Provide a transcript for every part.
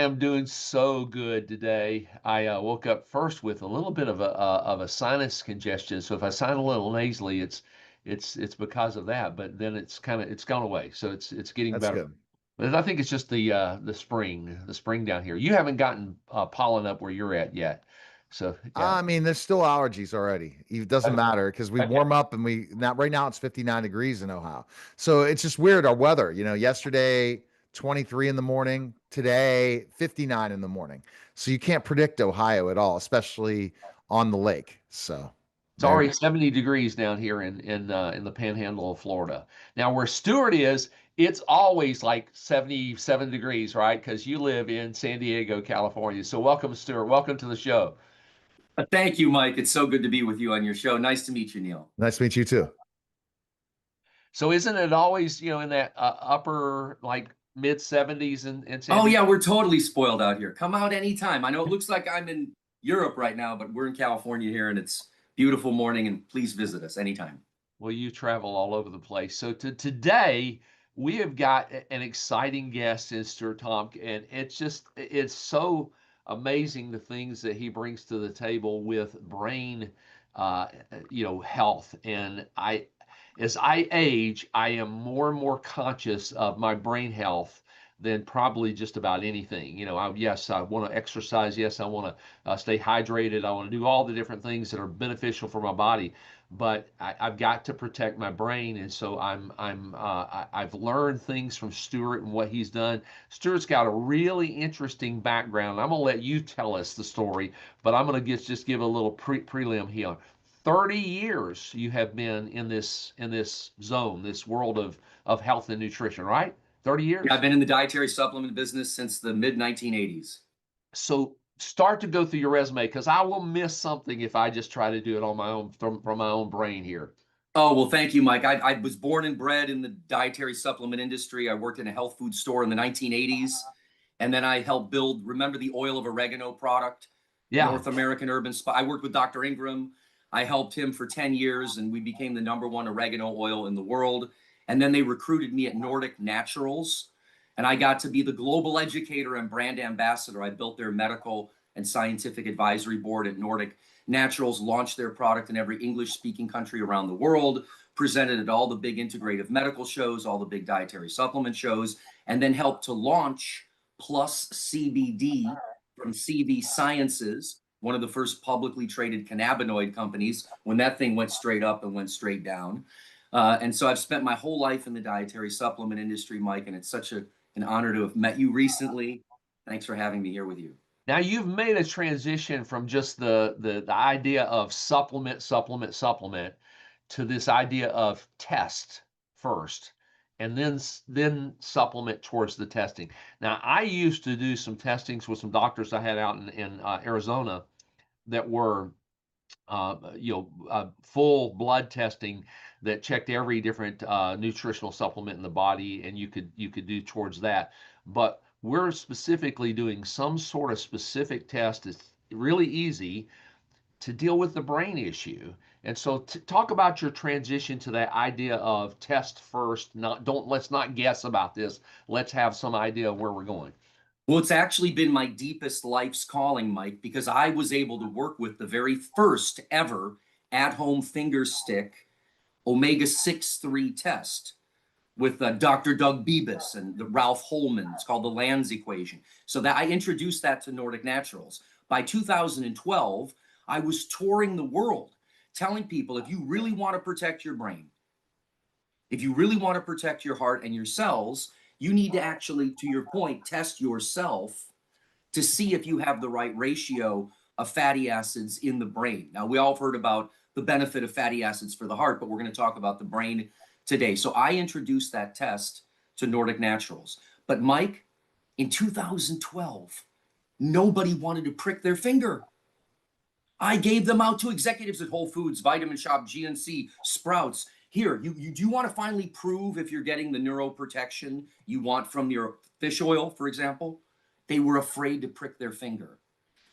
am doing so good today. I woke up first with a little bit of a sinus congestion. So if I sound a little nasally, it's because of that. But then it's gone away. So it's getting That's better. good. But I think it's just the spring down here. You haven't gotten pollen up where you're at yet. So yeah. I mean, there's still allergies already. It doesn't matter because we Okay. warm up and we now right now it's 59 degrees in Ohio. So it's just weird our weather. Yesterday 23 in the morning, today 59 in the morning. So you can't predict Ohio at all, especially on the lake. So It's already 70 degrees down here in the panhandle of Florida. Now, where Stuart is, it's always like 77 degrees, right? Because you live in San Diego, California. So welcome, Stuart. Welcome to the show. Thank you, Mike. It's so good to be with you on your show. Nice to meet you, Neil. nice to meet you too. So isn't it always, in that upper like mid 70s in San Oh, Diego? yeah, we're totally spoiled out here. Come out anytime. I know it looks like I'm in Europe right now, but we're in California here, and it's beautiful morning, and please visit us anytime. Well, you travel all over the place. So today we have got an exciting guest in Stuart Tomc, and it's so amazing the things that he brings to the table with brain, health. And as I age, I am more and more conscious of my brain health than probably just about anything. Yes, I want to exercise. Yes, I want to stay hydrated. I want to do all the different things that are beneficial for my body, but I've got to protect my brain, and so I've learned things from Stuart and what he's done. Stuart's got a really interesting background. I'm gonna let you tell us the story, but I'm gonna just give a little prelim here. 30 years you have been in this zone, this world of health and nutrition, right? 30 Yeah, I've years. been in the dietary supplement business since the mid 1980s. So start to go through your resume because I will miss something if I just try to do it on my own from my own brain here. Oh, well, thank you, Mike. I was born and bred in the dietary supplement industry. I worked in a health food store in the 1980s, and then I helped build, remember the oil of oregano product, Yeah. North American Urban Spy. I worked with Dr. Ingram. I helped him for 10 years, and we became the #1 oregano oil in the world. And then they recruited me at Nordic Naturals, and I got to be the global educator and brand ambassador. I built their medical and scientific advisory board at Nordic Naturals, launched their product in every English-speaking country around the world, presented at all the big integrative medical shows, all the big dietary supplement shows, and then helped to launch Plus CBD from CV Sciences, one of the first publicly traded cannabinoid companies, when that thing went straight up and went straight down. And so I've spent my whole life in the dietary supplement industry, Mike, and it's such an honor to have met you recently. Thanks for having me here with you. Now you've made a transition from just the idea of supplement to this idea of test first and then supplement towards the testing. Now I used to do some testings with some doctors I had out in Arizona that were full blood testing that checked every different nutritional supplement in the body, and you could do towards that. But we're specifically doing some sort of specific test. It's really easy to deal with the brain issue. And so, talk about your transition to that idea of test first. Not don't let's not guess about this. Let's have some idea of where we're going. Well, it's actually been my deepest life's calling, Mike, because I was able to work with the very first ever at-home finger stick omega-6 3 test with Dr. Doug Bibas and the Ralph Holman. It's called the Lands equation. So that I introduced that to Nordic Naturals. By 2012, I was touring the world telling people if you really want to protect your brain, if you really want to protect your heart and your cells, you need to actually, to your point, test yourself to see if you have the right ratio of fatty acids in the brain. Now, we all have heard about the benefit of fatty acids for the heart, but we're going to talk about the brain today. So I introduced that test to Nordic Naturals. But Mike, in 2012, nobody wanted to prick their finger. I gave them out to executives at Whole Foods, Vitamin Shop, GNC, Sprouts. Here, you do you want to finally prove if you're getting the neuroprotection you want from your fish oil, for example? They were afraid to prick their finger.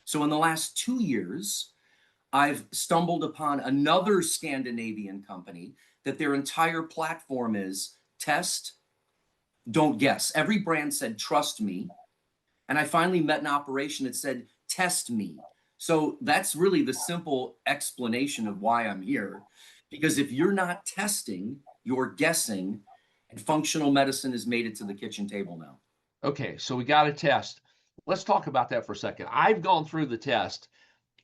So in the last 2 years, I've stumbled upon another Scandinavian company that their entire platform is test, don't guess. Every brand said, trust me. And I finally met an operation that said, test me. So that's really the simple explanation of why I'm here. Because if you're not testing, you're guessing, and functional medicine has made it to the kitchen table now. Okay, so we got a test. Let's talk about that for a second. I've gone through the test,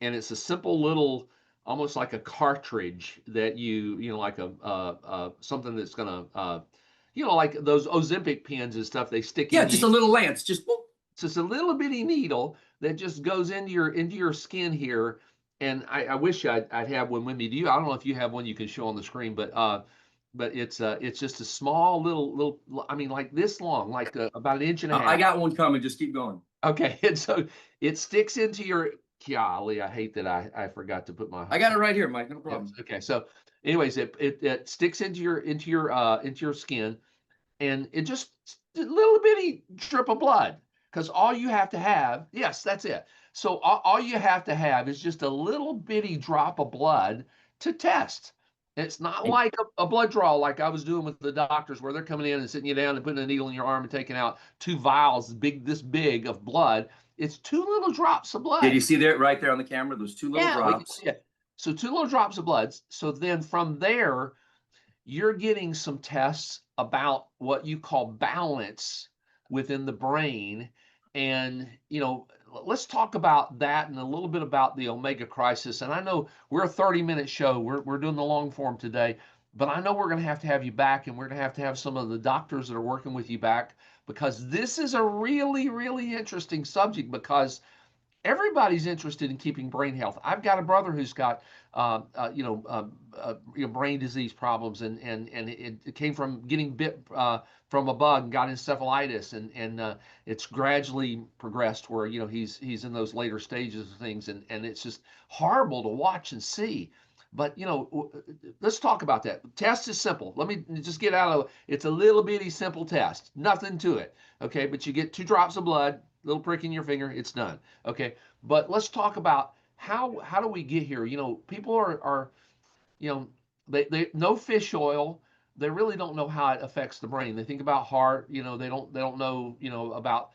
and it's a simple little, almost like a cartridge that like something that's gonna, like those Ozempic pens and stuff. They stick Yeah, in just you. a little lance, just boop. It's just a little bitty needle that just goes into your skin here. And I wish I'd have one with me. I don't know if you have one you can show on the screen, but it's just a small little, I mean, like this long, like about an inch and a I half. got one coming. Just keep going. Okay, and so it sticks into your, golly, I hate that I forgot to put my. I got it right here, Mike. No problem. Yes, okay, so anyways, it sticks into your skin, and it just a little bitty drip of blood, because all you have to have, yes, that's it. So all you have to have is just a little bitty drop of blood to test. It's not like a blood draw like I was doing with the doctors, where they're coming in and sitting you down and putting a needle in your arm and taking out 2 vials this big of blood. It's 2 little drops of blood. Did you see that right there on the camera? Those 2 little drops. Yeah. So 2 little drops of blood. So then from there, you're getting some tests about what you call balance within the brain. And, let's talk about that and a little bit about the omega crisis. And I know we're a 30-minute show. We're doing the long form today, but I know we're going to have you back, and we're going to have some of the doctors that are working with you back, because this is a really, really interesting subject, because everybody's interested in keeping brain health. I've got a brother who's got, brain disease problems, and it came from getting bit from a bug and got encephalitis, and it's gradually progressed where he's in those later stages of things, and it's just horrible to watch and see. But let's talk about that. Test is simple. Let me just get out of it. It's a little bitty simple test, nothing to it. Okay, but you get 2 drops of blood, little prick in your finger, it's done. Okay, but let's talk about how do we get here. People are they know fish oil. They really don't know how it affects the brain. They think about heart. They don't know about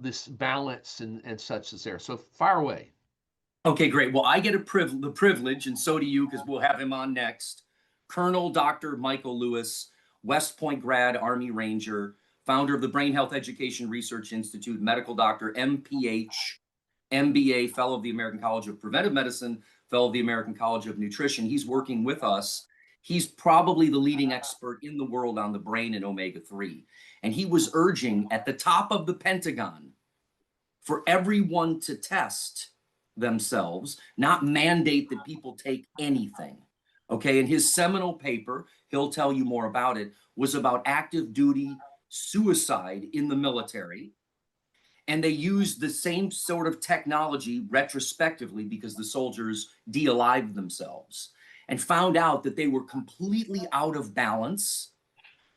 this balance and such that's there. So fire away. Okay, great. Well, I get the privilege, and so do you, because we'll have him on next. Colonel Dr. Michael Lewis, West Point grad, Army Ranger, founder of the Brain Health Education Research Institute, medical doctor, MPH, MBA, fellow of the American College of Preventive Medicine, fellow of the American College of Nutrition. He's working with us. He's probably the leading expert in the world on the brain and omega-3. And he was urging at the top of the Pentagon for everyone to test themselves, not mandate that people take anything. Okay, and his seminal paper, he'll tell you more about it, was about active duty suicide in the military. And they used the same sort of technology retrospectively, because the soldiers de-alived themselves, and found out that they were completely out of balance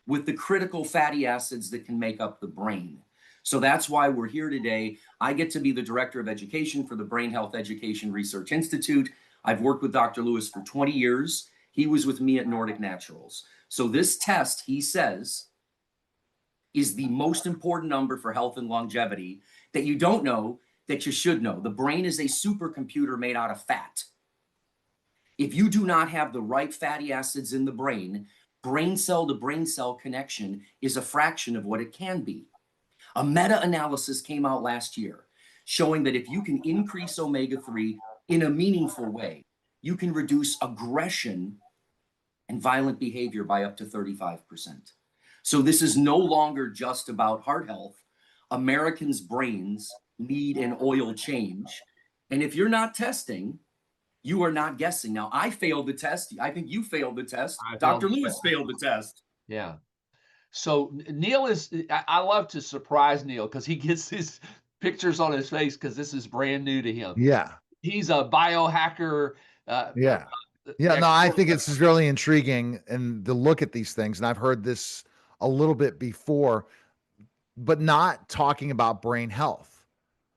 with the critical fatty acids that can make up the brain. So that's why we're here today. I get to be the director of education for the Brain Health Education Research Institute. I've worked with Dr. Lewis for 20 years. He was with me at Nordic Naturals. So this test, he says, is the most important number for health and longevity that you don't know that you should know. The brain is a supercomputer made out of fat. If you do not have the right fatty acids in the brain cell to brain cell connection is a fraction of what it can be. A meta-analysis came out last year showing that if you can increase omega-3 in a meaningful way, you can reduce aggression and violent behavior by up to 35%. So this is no longer just about heart health. Americans' brains need an oil change. And if you're not testing, you are not guessing. Now, I failed the test. I think you failed the test. Dr. Lewis failed the test. Yeah. So Neil I love to surprise Neil, because he gets his pictures on his face, because this is brand new to him. Yeah. He's a biohacker. Yeah. No, I think it's really intriguing, and to look at these things. And I've heard this a little bit before, but not talking about brain health.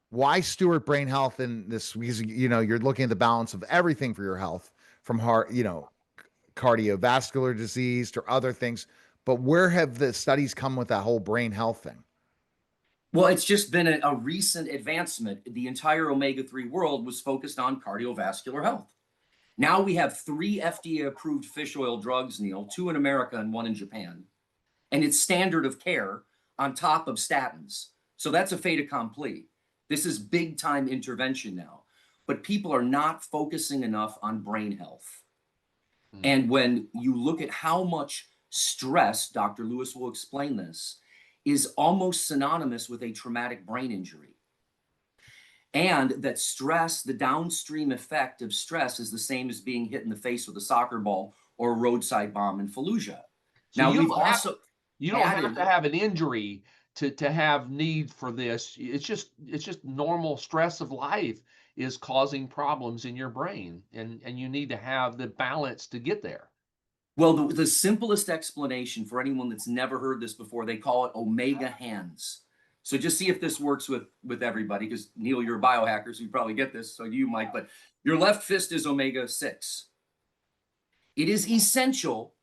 Why, Stuart, brain health in this? Because, you're looking at the balance of everything for your health, from heart, cardiovascular disease to other things. But where have the studies come with that whole brain health thing? Well, it's just been a recent advancement. The entire omega-3 world was focused on cardiovascular health. Now we have 3 FDA-approved fish oil drugs, Neil, 2 in America and 1 in Japan. And it's standard of care on top of statins. So that's a fait accompli. This is big time intervention now. But people are not focusing enough on brain health. And when you look at how much stress, Dr. Lewis will explain this, is almost synonymous with a traumatic brain injury. And that stress, the downstream effect of stress, is the same as being hit in the face with a soccer ball or a roadside bomb in Fallujah. So Now, we've also you don't have to have an injury to have need for this. It's just normal stress of life is causing problems in your brain, and you need to have the balance to get there. Well, the simplest explanation for anyone that's never heard this before, they call it omega hands. So just see if this works with everybody, because Neil, you're a biohacker, so you probably get this, so you might, but your left fist is omega-6. It is essential.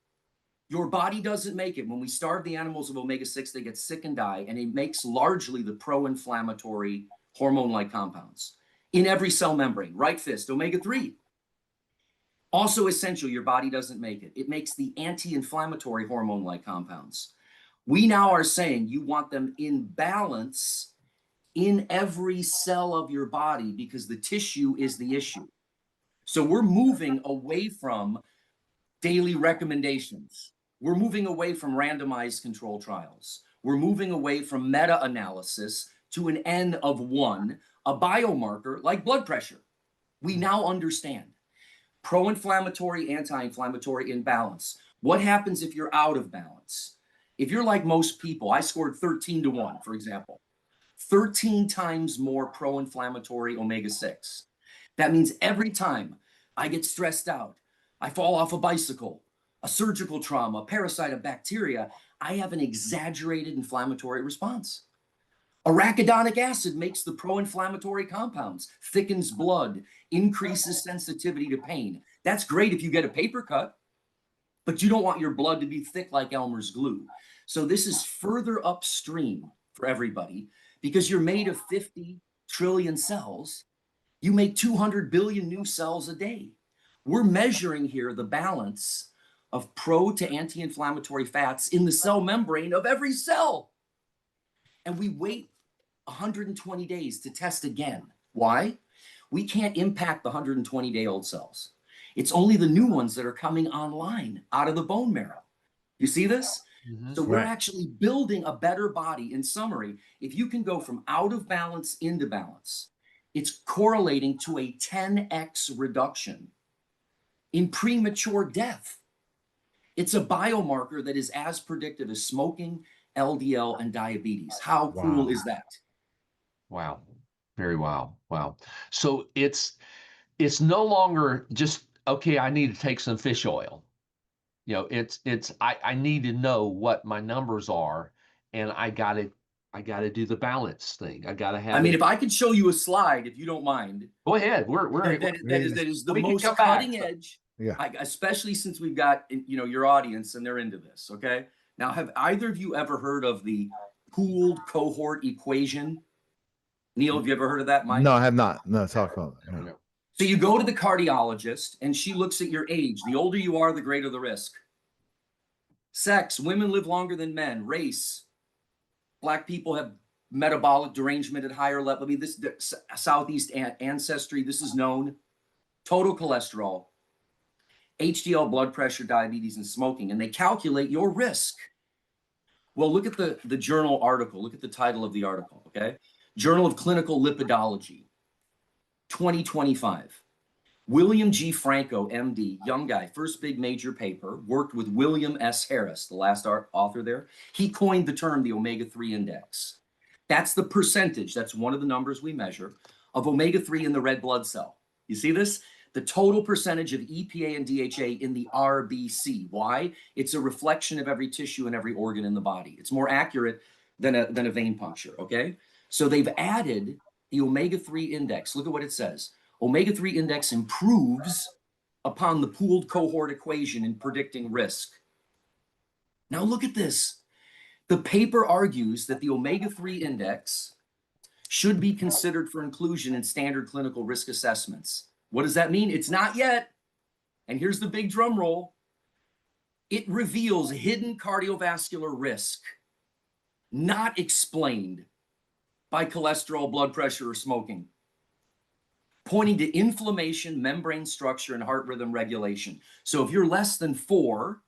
Your body doesn't make it. When we starve the animals of omega-6, they get sick and die, and it makes largely the pro-inflammatory hormone-like compounds in every cell membrane. Right fist, omega-3. Also essential, your body doesn't make it. It makes the anti-inflammatory hormone-like compounds. We now are saying you want them in balance in every cell of your body because the tissue is the issue. So we're moving away from daily recommendations. We're moving away from randomized control trials. We're moving away from meta-analysis to an N of 1, a biomarker like blood pressure. We now understand. Pro-inflammatory, anti-inflammatory in balance. What happens if you're out of balance? If you're like most people, I scored 13 to 1, for example, 13 times more pro-inflammatory omega-6. That means every time I get stressed out, I fall off a bicycle, a surgical trauma, a parasite, a bacteria, I have an exaggerated inflammatory response. Arachidonic acid makes the pro-inflammatory compounds, thickens blood, increases sensitivity to pain. That's great if you get a paper cut, but you don't want your blood to be thick like Elmer's glue. So this is further upstream for everybody because you're made of 50 trillion cells. You make 200 billion new cells a day. We're measuring here the balance of pro to anti-inflammatory fats in the cell membrane of every cell. And we wait 120 days to test again. Why? We can't impact the 120-day-old cells. It's only the new ones that are coming online out of the bone marrow. You see this? So we're actually building a better body. In summary, if you can go from out of balance into balance, it's correlating to a 10x reduction in premature death. It's a biomarker that is as predictive as smoking, LDL, and diabetes. How cool is that? Wow. Very wow. Wow. So it's no longer just, okay, I need to take some fish oil. You know, I need to know what my numbers are, and I gotta do the balance thing. I gotta have. I mean, if I could show you a slide, if you don't mind. Go ahead. That is the most cutting edge. Yeah. Especially since we've got, you know, your audience and they're into this. Okay. Now, have either of you ever heard of the pooled cohort equation? Neil, have you ever heard of that, Mike? No, I have not. No, talk about it. No. So you go to the cardiologist and she looks at your age. The older you are, the greater the risk. Sex, women live longer than men. Race, Black people have metabolic derangement at higher level. I mean, this Southeast ancestry, this is known. Total cholesterol, HDL, blood pressure, diabetes, and smoking. And they calculate your risk. Well, look at the journal article. Look at the title of the article, okay? Journal of Clinical Lipidology, 2025. William G. Franco, MD, young guy, first big major paper, worked with William S. Harris, the last author there. He coined the term the omega-3 index. That's the percentage, that's one of the numbers we measure, of omega-3 in the red blood cell. You see this? The total percentage of EPA and DHA in the RBC. Why? It's a reflection of every tissue and every organ in the body. It's more accurate than a vein puncture, okay? So they've added the omega-3 index. Look at what it says. Omega-3 index improves upon the pooled cohort equation in predicting risk. Now look at this. The paper argues that the omega-3 index should be considered for inclusion in standard clinical risk assessments. What does that mean? It's not yet. And here's the big drum roll. It reveals hidden cardiovascular risk, not explained by cholesterol, blood pressure, or smoking, pointing to inflammation, membrane structure, and heart rhythm regulation. So if you're less than 4,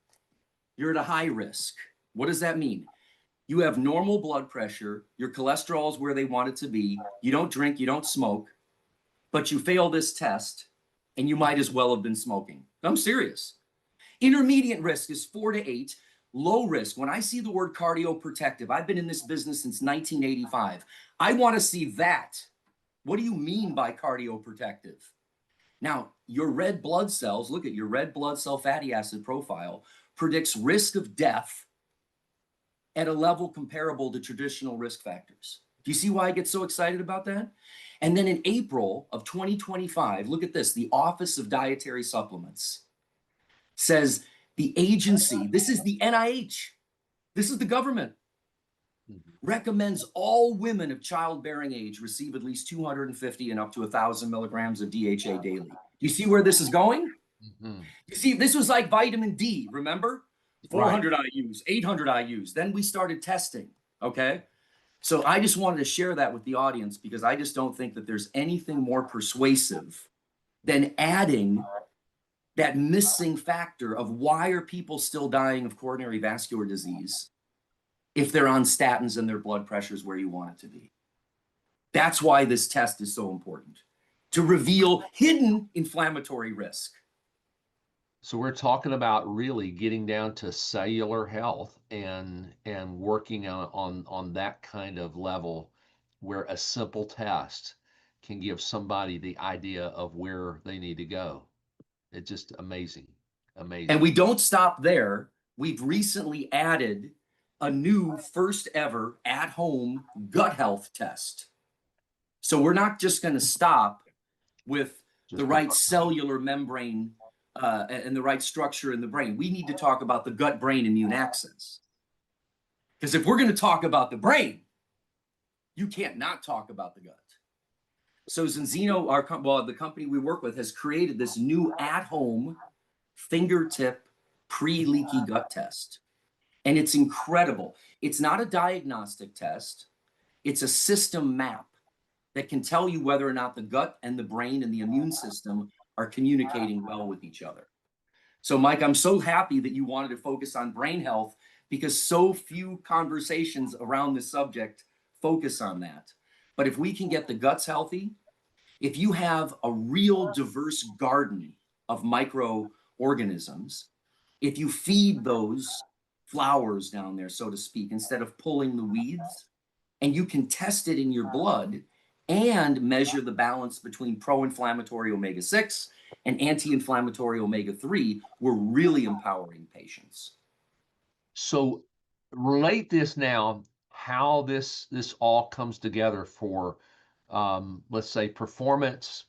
you're at a high risk. What does that mean? You have normal blood pressure, your cholesterol is where they want it to be, you don't drink, you don't smoke, but you fail this test, and you might as well have been smoking. I'm serious. Intermediate risk is 4 to 8. Low risk, when I see the word cardioprotective, I've been in this business since 1985. I want to see that. What do you mean by cardioprotective? Now, your red blood cells, look at your red blood cell fatty acid profile, predicts risk of death at a level comparable to traditional risk factors. Do you see why I get so excited about that? And then in April of 2025, look at this, the Office of Dietary Supplements says the agency, this is the NIH, this is the government, recommends all women of childbearing age receive at least 250 and up to 1,000 milligrams of DHA daily. You see where this is going? You see, this was like vitamin D, remember? 400 IUs, 800 IUs. Then we started testing, okay? So I just wanted to share that with the audience because I just don't think that there's anything more persuasive than adding that missing factor of why are people still dying of coronary vascular disease if they're on statins and their blood pressure is where you want it to be. That's why this test is so important, to reveal hidden inflammatory risk. So we're talking about really getting down to cellular health and working on that kind of level where a simple test can give somebody the idea of where they need to go. It's just amazing, amazing. And we don't stop there. We've recently added a new first ever at-home gut health test. So we're not just going to stop with the right cellular membrane and the right structure in the brain. We need to talk about the gut-brain immune axis. Because if we're going to talk about the brain, you can't not talk about the gut. So Zinzino, the company we work with, has created this new at-home fingertip pre-leaky gut test. And it's incredible. It's not a diagnostic test. It's a system map that can tell you whether or not the gut and the brain and the immune system are communicating well with each other. So Mike, I'm so happy that you wanted to focus on brain health because so few conversations around this subject focus on that. But if we can get the guts healthy, if you have a real diverse garden of microorganisms, if you feed those flowers down there, so to speak, instead of pulling the weeds, and you can test it in your blood and measure the balance between pro-inflammatory omega-6 and anti-inflammatory omega-3, we're really empowering patients. So relate this now, how this all comes together for, let's say, performance,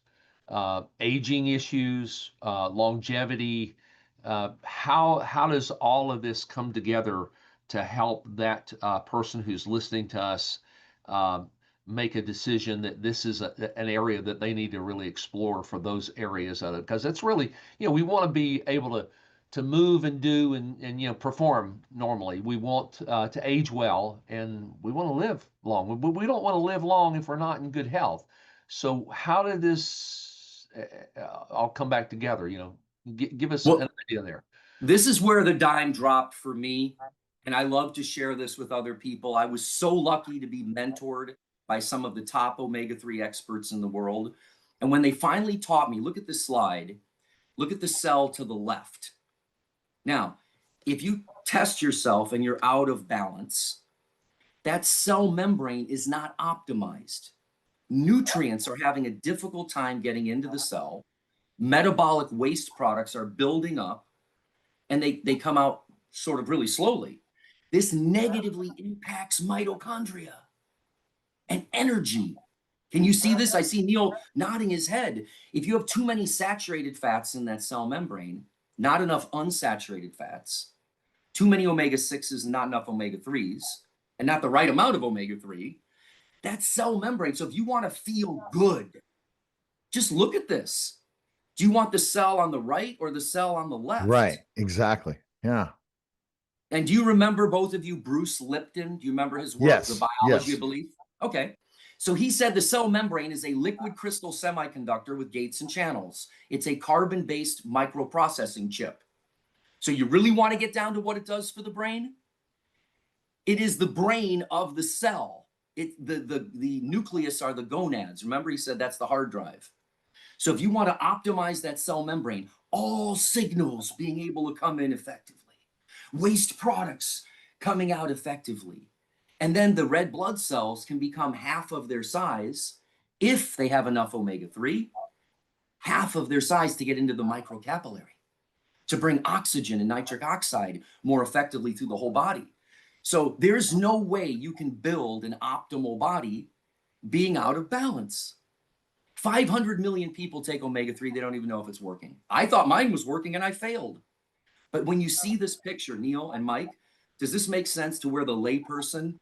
aging issues, longevity. How does all of this come together to help that person who's listening to us make a decision that this is an area that they need to really explore for those areas of it? Because it's really, we want to be able to move and do and perform normally. We want to age well, and we want to live long. We don't want to live long if we're not in good health. So how did this all come back together? Give us an idea there. This is where the dime dropped for me, and I love to share this with other people. I was so lucky to be mentored by some of the top omega-3 experts in the world. And when they finally taught me, look at this slide, look at the cell to the left. Now, if you test yourself and you're out of balance, that cell membrane is not optimized. Nutrients are having a difficult time getting into the cell. Metabolic waste products are building up, and they come out sort of really slowly. This negatively impacts mitochondria and energy. Can you see this? I see Neil nodding his head. If you have too many saturated fats in that cell membrane, not enough unsaturated fats, too many omega-6s and not enough omega-3s, and not the right amount of omega-3, that cell membrane. So if you want to feel good, just look at this. Do you want the cell on the right or the cell on the left? Right. Exactly. Yeah. And do you remember, both of you, Bruce Lipton? Do you remember his work, Yes. The Biology Yes. of Belief? Okay. So he said the cell membrane is a liquid crystal semiconductor with gates and channels. It's a carbon-based microprocessing chip. So you really want to get down to what it does for the brain? It is the brain of the cell. The nucleus are the gonads. Remember, he said that's the hard drive. So if you want to optimize that cell membrane, all signals being able to come in effectively, waste products coming out effectively, and then the red blood cells can become half of their size if they have enough omega-3, half of their size to get into the microcapillary, to bring oxygen and nitric oxide more effectively through the whole body. So there's no way you can build an optimal body being out of balance. 500 million people take omega-3. They don't even know if it's working. I thought mine was working and I failed. But when you see this picture, Neil and Mike, does this make sense to where the layperson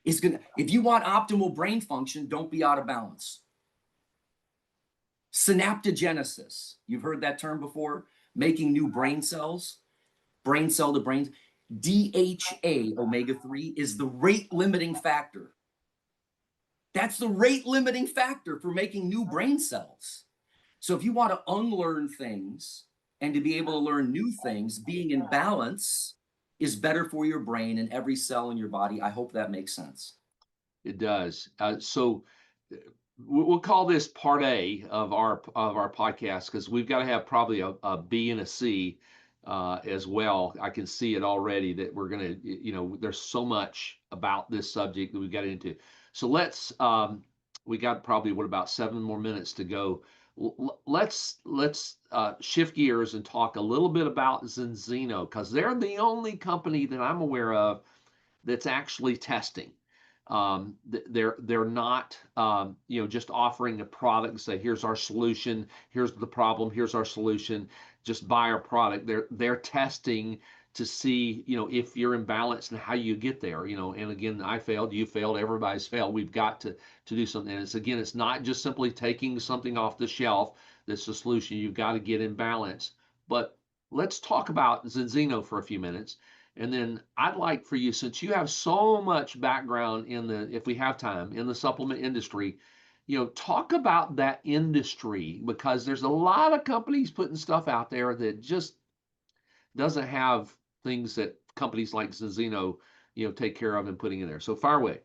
is going to, if you want optimal brain function, don't be out of balance. Synaptogenesis, you've heard that term before, making new brain cells, brain cell to brain. DHA, omega-3, is the rate limiting factor. That's the rate limiting factor for making new brain cells. So if you want to unlearn things and to be able to learn new things, being in balance is better for your brain and every cell in your body. I hope that makes sense. It does. So we'll call this part A of our podcast, because we've got to have probably a B and a C as well. I can see it already that we're going to, there's so much about this subject that we've got into. So let's, we got probably about 7 more minutes to go. Let's shift gears and talk a little bit about Zenzino, because they're the only company that I'm aware of that's actually testing. They're not just offering a product and say, here's our solution, here's the problem, here's our solution, just buy our product. They're testing to see if you're imbalanced and how you get there. And again, I failed, you failed, everybody's failed. We've got to do something. And it's not just simply taking something off the shelf that's the solution. You've got to get in balance. But let's talk about Zenzino for a few minutes. And then I'd like for you, since you have so much background in if we have time, in the supplement industry, talk about that industry, because there's a lot of companies putting stuff out there that just doesn't have things that companies like Zenzino, take care of and putting in there. So fire away.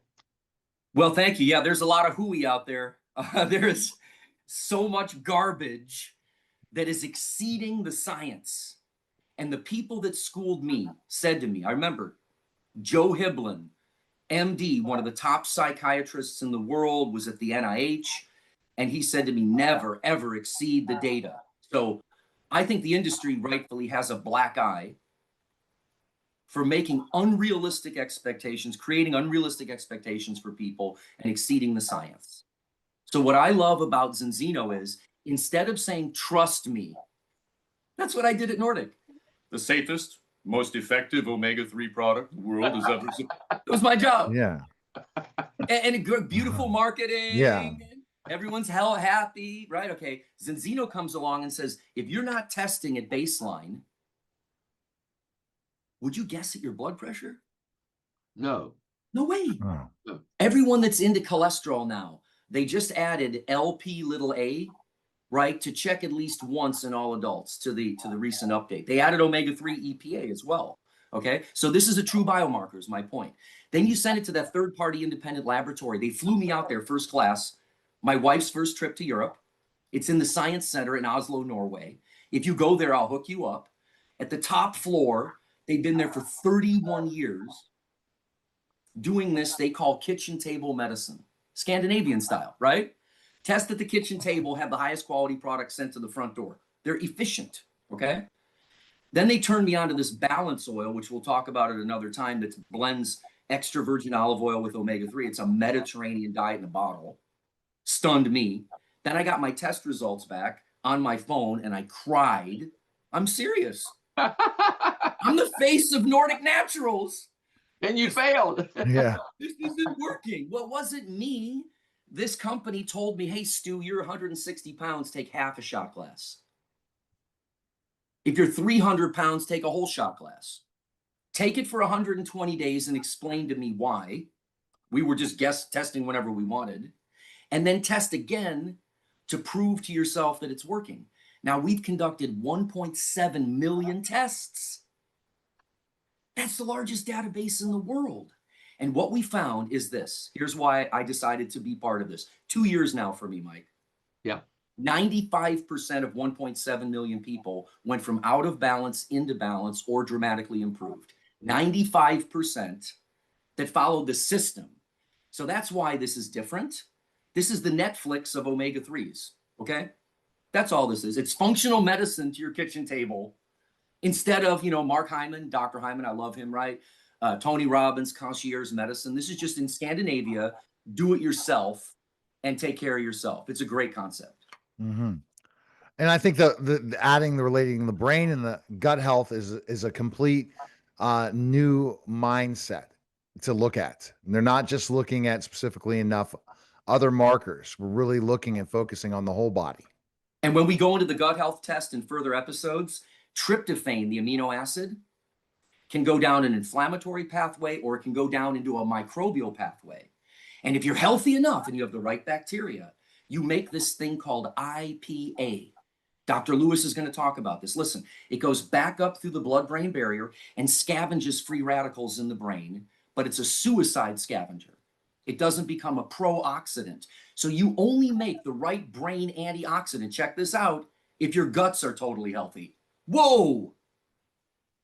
Well, thank you. Yeah, there's a lot of hooey out there. There is so much garbage that is exceeding the science. And the people that schooled me said to me, I remember Joe Hibbelin, MD, one of the top psychiatrists in the world, was at the NIH. And he said to me, never, ever exceed the data. So I think the industry rightfully has a black eye for making unrealistic expectations, creating unrealistic expectations for people and exceeding the science. So what I love about Zenzino is, instead of saying, trust me, that's what I did at Nordic. The safest, most effective omega-3 product the world has ever seen. It was my job. Yeah. And beautiful marketing. Yeah. Everyone's hell happy, right? Okay. Zenzino comes along and says, if you're not testing at baseline, would you guess at your blood pressure? No. No way. Oh. No. Everyone that's into cholesterol now, they just added LP(a), right, to check at least once in all adults to the recent update. They added omega-3 EPA as well. Okay, so this is a true biomarker, is my point. Then you send it to that third-party independent laboratory. They flew me out there first class, my wife's first trip to Europe. It's in the Science Center in Oslo, Norway. If you go there, I'll hook you up. At the top floor, they've been there for 31 years doing this they call kitchen table medicine, Scandinavian style, right? Test at the kitchen table, have the highest quality products sent to the front door. They're efficient, okay? Then they turned me on to this balance oil, which we'll talk about at another time, that blends extra virgin olive oil with omega-3. It's a Mediterranean diet in a bottle. Stunned me. Then I got my test results back on my phone and I cried. I'm serious. I'm the face of Nordic Naturals. And you failed. Yeah. This isn't working. Well, it wasn't me. This company told me, hey, Stu, you're 160 pounds, take half a shot glass. If you're 300 pounds, take a whole shot glass. Take it for 120 days and explain to me why. We were just testing whenever we wanted. And then test again to prove to yourself that it's working. Now, we've conducted 1.7 million tests. That's the largest database in the world. And what we found is this. Here's why I decided to be part of this. 2 years now for me, Mike. Yeah. 95% of 1.7 million people went from out of balance into balance or dramatically improved. 95% that followed the system. So that's why this is different. This is the Netflix of omega-3s, okay? That's all this is. It's functional medicine to your kitchen table instead of, Mark Hyman, Dr. Hyman, I love him, right? Tony Robbins, concierge medicine. This is just in Scandinavia, do it yourself and take care of yourself. It's a great concept. Mm-hmm. And I think the adding the relating the brain and the gut health is a complete new mindset to look at. And they're not just looking at specifically enough other markers. We're really looking and focusing on the whole body. And when we go into the gut health test in further episodes, tryptophan, the amino acid, can go down an inflammatory pathway or it can go down into a microbial pathway. And if you're healthy enough and you have the right bacteria, you make this thing called IPA. Dr. Lewis is going to talk about this. Listen, it goes back up through the blood-brain barrier and scavenges free radicals in the brain, but it's a suicide scavenger. It doesn't become a pro-oxidant. So you only make the right brain antioxidant, check this out, if your guts are totally healthy. Whoa!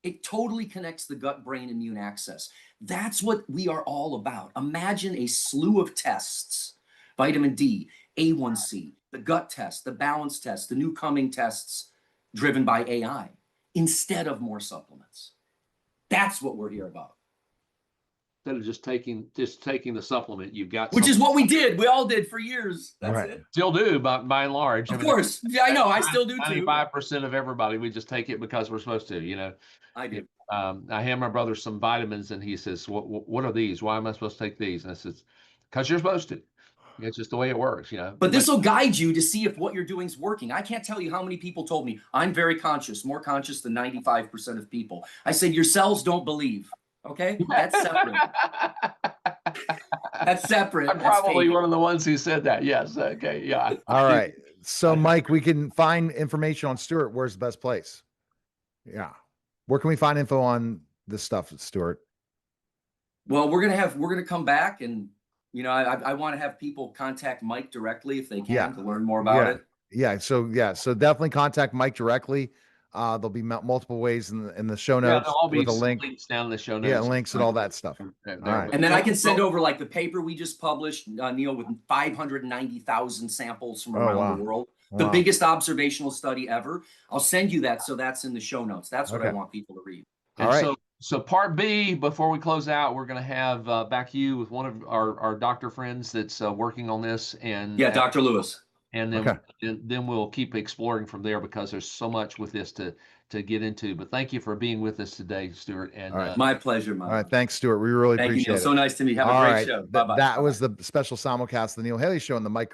It totally connects the gut-brain immune axis. That's what we are all about. Imagine a slew of tests, vitamin D, A1C, the gut test, the balance test, the new coming tests driven by AI, instead of more supplements. That's what we're here about. Instead of just taking the supplement, you've got which is what we did. We all did for years. That's Right. it. still do by and large. Of course. Yeah, I know. I still do too. 95% of everybody, we just take it because we're supposed to, I do. I hand my brother some vitamins and he says, what are these? Why am I supposed to take these? And I says, because you're supposed to. It's just the way it works, But this will guide you to see if what you're doing is working. I can't tell you how many people told me, I'm very conscious, more conscious than 95% of people. I said, your cells don't believe. Okay? That's separate. That's separate. I'm probably one of the ones who said that. Yes. Okay. Yeah. All right. So, Mike, we can find information on Stuart. Where's the best place? Yeah. Where can we find info on this stuff, Stuart? Well, we're gonna come back and I want to have people contact Mike directly if they can to learn more about it. Yeah. So definitely contact Mike directly. There'll be multiple ways in the show notes. There'll all be with a link. links down in the show notes. Yeah, links and all that stuff. All right. And then I can send over like the paper we just published, Neil, with 590,000 samples from around the world. The biggest observational study ever. I'll send you that, so that's in the show notes. That's what I want people to read. All right. So part B, before we close out, we're going to have back you with one of our doctor friends that's working on this. And yeah, Dr. Lewis. And then we'll keep exploring from there because there's so much with this to get into. But thank you for being with us today, Stuart. And my pleasure, Mike. All right, thanks, Stuart. We really appreciate it. So nice to meet you. Have a great show. Bye-bye. That was the special simulcast of the Neil Haley Show on the Mike